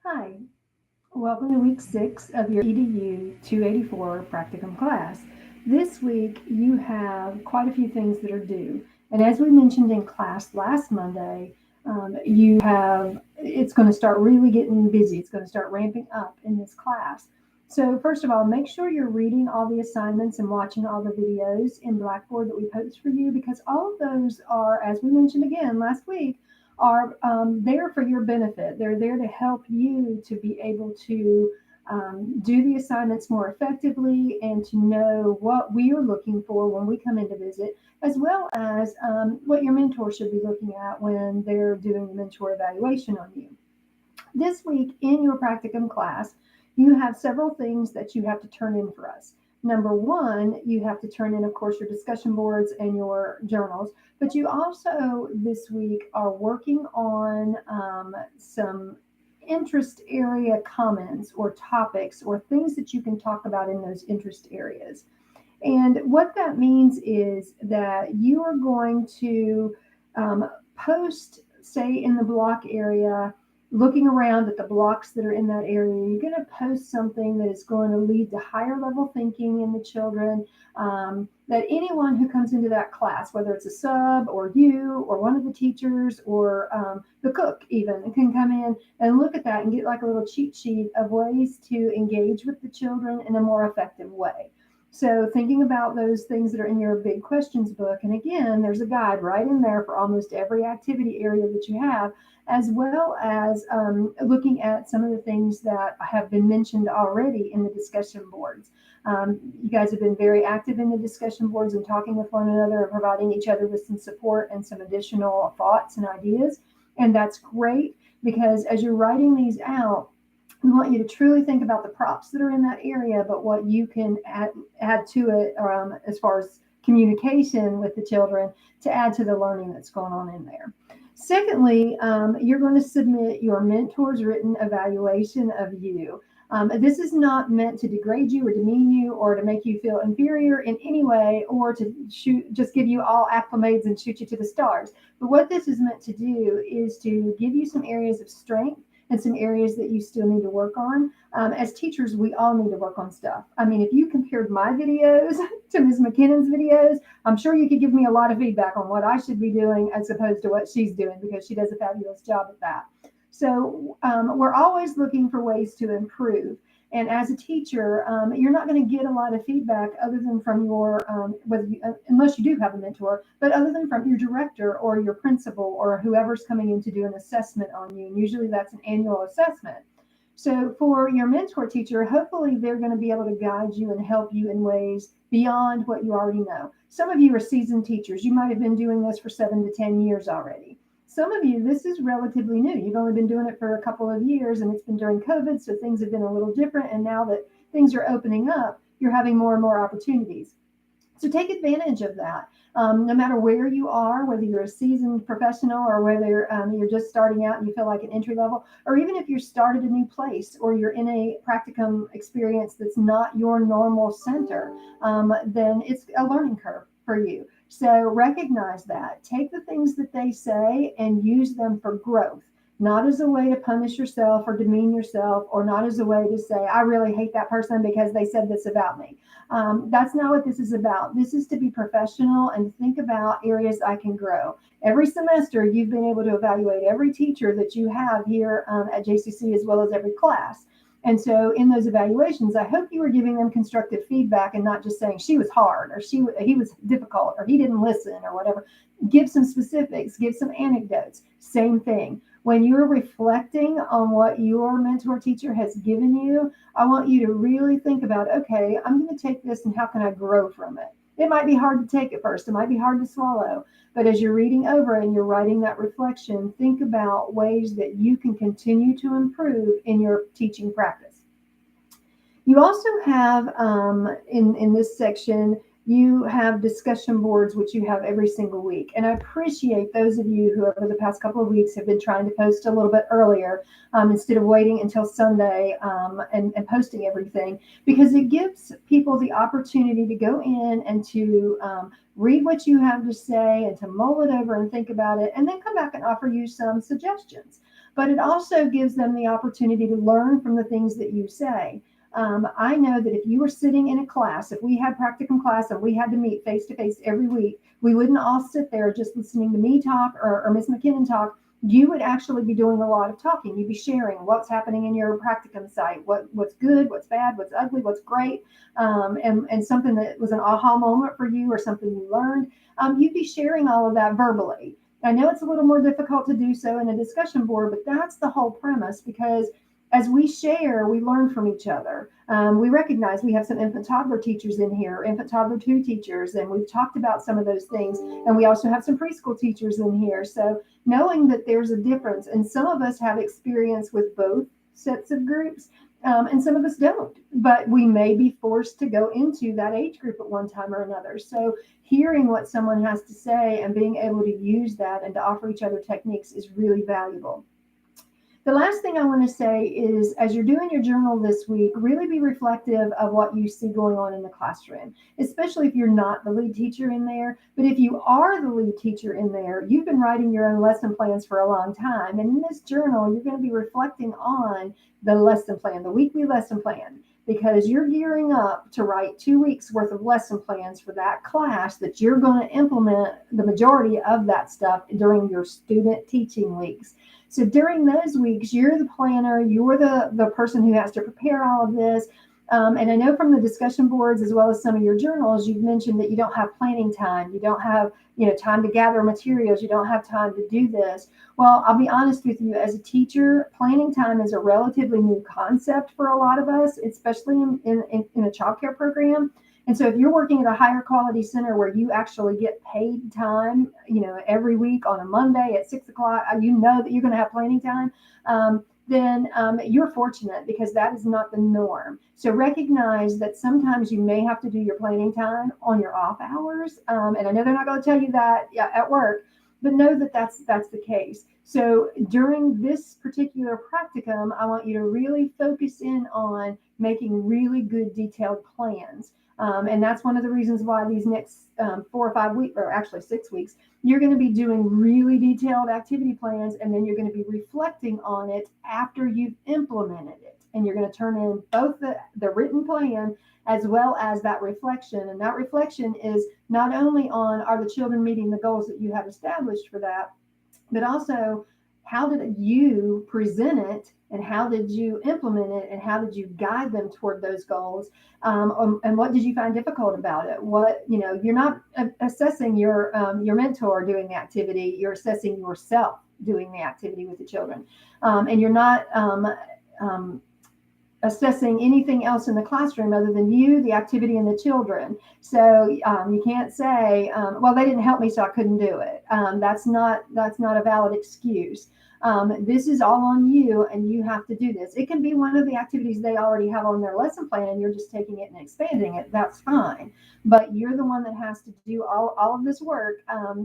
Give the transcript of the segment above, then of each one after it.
Hi, welcome to week 6 of your EDU 284 practicum class. This week you have quite a few things that are due. And as we mentioned in class last Monday, it's going to start really getting busy. It's going to start ramping up in this class. So, first of all, make sure you're reading all the assignments and watching all the videos in Blackboard that we post for you because all of those are, as we mentioned again last week, are there for your benefit. They're there to help you to be able to do the assignments more effectively and to know what we are looking for when we come in to visit, as well as what your mentor should be looking at when they're doing the mentor evaluation on you. This week in your practicum class, you have several things that you have to turn in for us. Number one, you have to turn in, of course, your discussion boards and your journals, but you also this week are working on some interest area comments or topics or things that you can talk about in those interest areas. And what that means is that you are going to post, say, in the block area, looking around at the blocks that are in that area, you're going to post something that is going to lead to higher level thinking in the children. That anyone who comes into that class, whether it's a sub or you or one of the teachers or the cook even, can come in and look at that and get like a little cheat sheet of ways to engage with the children in a more effective way. So thinking about those things that are in your big questions book, and again, there's a guide right in there for almost every activity area that you have, as well as looking at some of the things that have been mentioned already in the discussion boards. You guys have been very active in the discussion boards and talking with one another and providing each other with some support and some additional thoughts and ideas. And that's great because as you're writing these out, we want you to truly think about the props that are in that area, but what you can add to it as far as communication with the children to add to the learning that's going on in there. Secondly, you're going to submit your mentor's written evaluation of you. This is not meant to degrade you or demean you or to make you feel inferior in any way or to just give you all acclimates and shoot you to the stars. But what this is meant to do is to give you some areas of strength and some areas that you still need to work on. As teachers, we all need to work on stuff. I mean, if you compared my videos to Ms. McKinnon's videos, I'm sure you could give me a lot of feedback on what I should be doing as opposed to what she's doing because she does a fabulous job at that. So we're always looking for ways to improve. And as a teacher, you're not going to get a lot of feedback other than from your, unless you do have a mentor, but other than from your director or your principal or whoever's coming in to do an assessment on you. And usually that's an annual assessment. So for your mentor teacher, hopefully they're going to be able to guide you and help you in ways beyond what you already know. Some of you are seasoned teachers. You might have been doing this for 7 to 10 years already. Some of you, this is relatively new. You've only been doing it for a couple of years and it's been during COVID, so things have been a little different. And now that things are opening up, you're having more and more opportunities. So take advantage of that. No matter where you are, whether you're a seasoned professional or whether you're just starting out and you feel like an entry level, or even if you're started a new place or you're in a practicum experience that's not your normal center, then it's a learning curve for you. So recognize that. Take the things that they say and use them for growth, not as a way to punish yourself or demean yourself, or not as a way to say, I really hate that person because they said this about me. That's not what this is about. This is to be professional and think about areas I can grow. Every semester, you've been able to evaluate every teacher that you have here at JCC as well as every class. And so in those evaluations, I hope you were giving them constructive feedback and not just saying she was hard or he was difficult or he didn't listen or whatever. Give some specifics, give some anecdotes. Same thing. When you're reflecting on what your mentor teacher has given you, I want you to really think about, okay, I'm going to take this and how can I grow from it? It might be hard to take at first. It might be hard to swallow. But as you're reading over and you're writing that reflection, think about ways that you can continue to improve in your teaching practice. You also have in this section, you have discussion boards, which you have every single week. And I appreciate those of you who over the past couple of weeks have been trying to post a little bit earlier instead of waiting until Sunday and posting everything, because it gives people the opportunity to go in and to read what you have to say and to mull it over and think about it, and then come back and offer you some suggestions. but it also gives them the opportunity to learn from the things that you say. I know that if you were sitting in a class, if we had practicum class and we had to meet face to face every week, we wouldn't all sit there just listening to me talk or Miss McKinnon talk. You would actually be doing a lot of talking. You'd be sharing what's happening in your practicum site, what's good, what's bad, what's ugly, what's great, and something that was an aha moment for you or something you learned. You'd be sharing all of that verbally. I know it's a little more difficult to do so in a discussion board, but that's the whole premise, because as we share, we learn from each other. We recognize we have some infant toddler teachers in here, infant toddler 2 teachers, and we've talked about some of those things. And we also have some preschool teachers in here. So knowing that there's a difference, and some of us have experience with both sets of groups, and some of us don't, but we may be forced to go into that age group at one time or another. So hearing what someone has to say and being able to use that and to offer each other techniques is really valuable. The last thing I want to say is, as you're doing your journal this week, really be reflective of what you see going on in the classroom, especially if you're not the lead teacher in there. But if you are the lead teacher in there, you've been writing your own lesson plans for a long time. And in this journal, you're going to be reflecting on the lesson plan, the weekly lesson plan, because you're gearing up to write 2 weeks worth of lesson plans for that class that you're going to implement the majority of that stuff during your student teaching weeks. So during those weeks, you're the planner, you're the person who has to prepare all of this. And I know from the discussion boards, as well as some of your journals, you've mentioned that you don't have planning time. You don't have, time to gather materials. You don't have time to do this. Well, I'll be honest with you, as a teacher, planning time is a relatively new concept for a lot of us, especially in a childcare program. And so if you're working at a higher quality center where you actually get paid time, every week on a Monday at 6 o'clock, you know that you're going to have planning time, then you're fortunate, because that is not the norm. So recognize that sometimes you may have to do your planning time on your off hours. And I know they're not going to tell you that at work, but know that that's the case. So during this particular practicum, I want you to really focus in on making really good detailed plans. And that's one of the reasons why these next 4 or 5 weeks, or actually 6 weeks, you're going to be doing really detailed activity plans, and then you're going to be reflecting on it after you've implemented it. And you're going to turn in both the written plan as well as that reflection. And that reflection is not only on, are the children meeting the goals that you have established for that, but also, how did you present it, and how did you implement it, and how did you guide them toward those goals, and what did you find difficult about it? You're not assessing your mentor doing the activity, you're assessing yourself doing the activity with the children, and you're not assessing anything else in the classroom other than you, the activity, and the children. So you can't say, well, they didn't help me, so I couldn't do it. That's not a valid excuse. This is all on you, and you have to do this. It can be one of the activities they already have on their lesson plan, and you're just taking it and expanding it. That's fine. But you're the one that has to do all of this work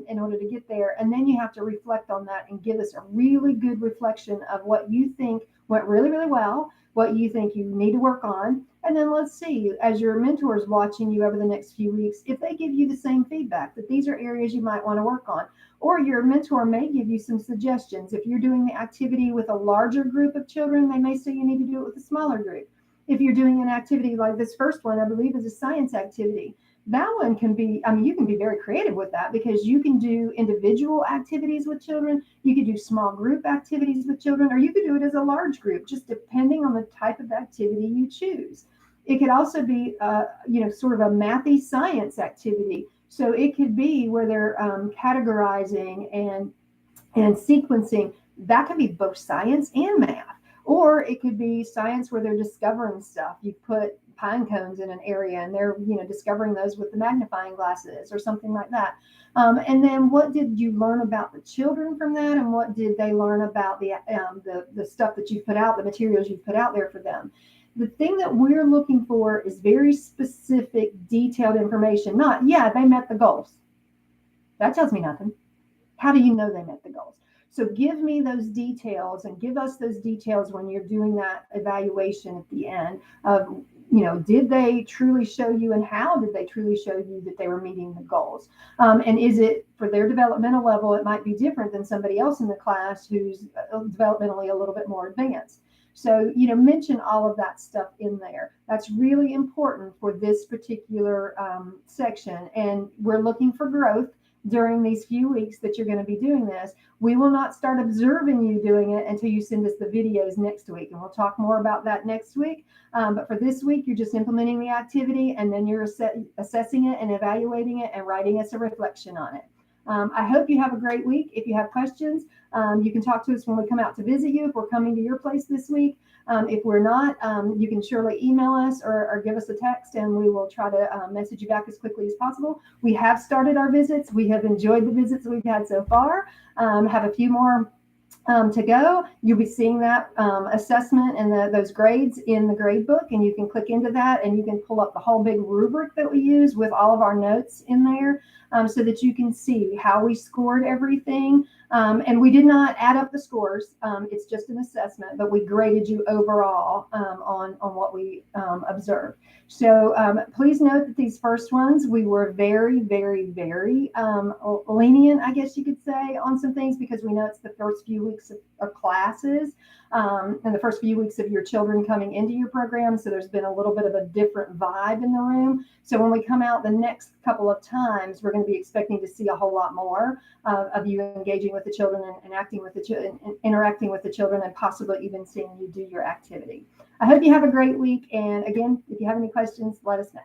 in order to get there. And then you have to reflect on that and give us a really good reflection of what you think went really, really well, what you think you need to work on. And then let's see, as your mentor is watching you over the next few weeks, if they give you the same feedback, that these are areas you might want to work on. Or your mentor may give you some suggestions. If you're doing the activity with a larger group of children, they may say you need to do it with a smaller group. If you're doing an activity like this first one, I believe is a science activity, that one can be, you can be very creative with that, because you can do individual activities with children, you could do small group activities with children, or you could do it as a large group, just depending on the type of activity you choose. It could also be, sort of a mathy science activity. So it could be where they're categorizing and sequencing. That can be both science and math. Or it could be science where they're discovering stuff. You put pine cones in an area, and they're discovering those with the magnifying glasses or something like that. And then what did you learn about the children from that, and what did they learn about the stuff that you put out, the materials you put out there for them? The thing that we're looking for is very specific, detailed information. Not, they met the goals. That tells me nothing. How do you know they met the goals? So give me those details, and give us those details when you're doing that evaluation at the end of did they truly show you, and how did they truly show you that they were meeting the goals? And is it for their developmental level? It might be different than somebody else in the class who's developmentally a little bit more advanced. So, mention all of that stuff in there. That's really important for this particular section. And we're looking for growth during these few weeks that you're going to be doing this. We will not start observing you doing it until you send us the videos next week. And we'll talk more about that next week. But for this week, you're just implementing the activity, and then you're assessing it and evaluating it and writing us a reflection on it. I hope you have a great week. If you have questions, you can talk to us when we come out to visit you, if we're coming to your place this week. If we're not, you can surely email us or give us a text, and we will try to message you back as quickly as possible. We have started our visits. We have enjoyed the visits we've had so far. Have a few more to go. You'll be seeing that assessment and those grades in the grade book, and you can click into that and you can pull up the whole big rubric that we use with all of our notes in there, so that you can see how we scored everything. And we did not add up the scores. It's just an assessment, but we graded you overall on what we observed. So please note that these first ones, we were very, very, very lenient, I guess you could say, on some things, because we know it's the first few weeks of classes and the first few weeks of your children coming into your program. So there's been a little bit of a different vibe in the room. So when we come out the next couple of times, we're going to be expecting to see a whole lot more of you engaging with the children and acting with the children, interacting with the children, and possibly even seeing you do your activity. I hope you have a great week. And again, if you have any questions, let us know.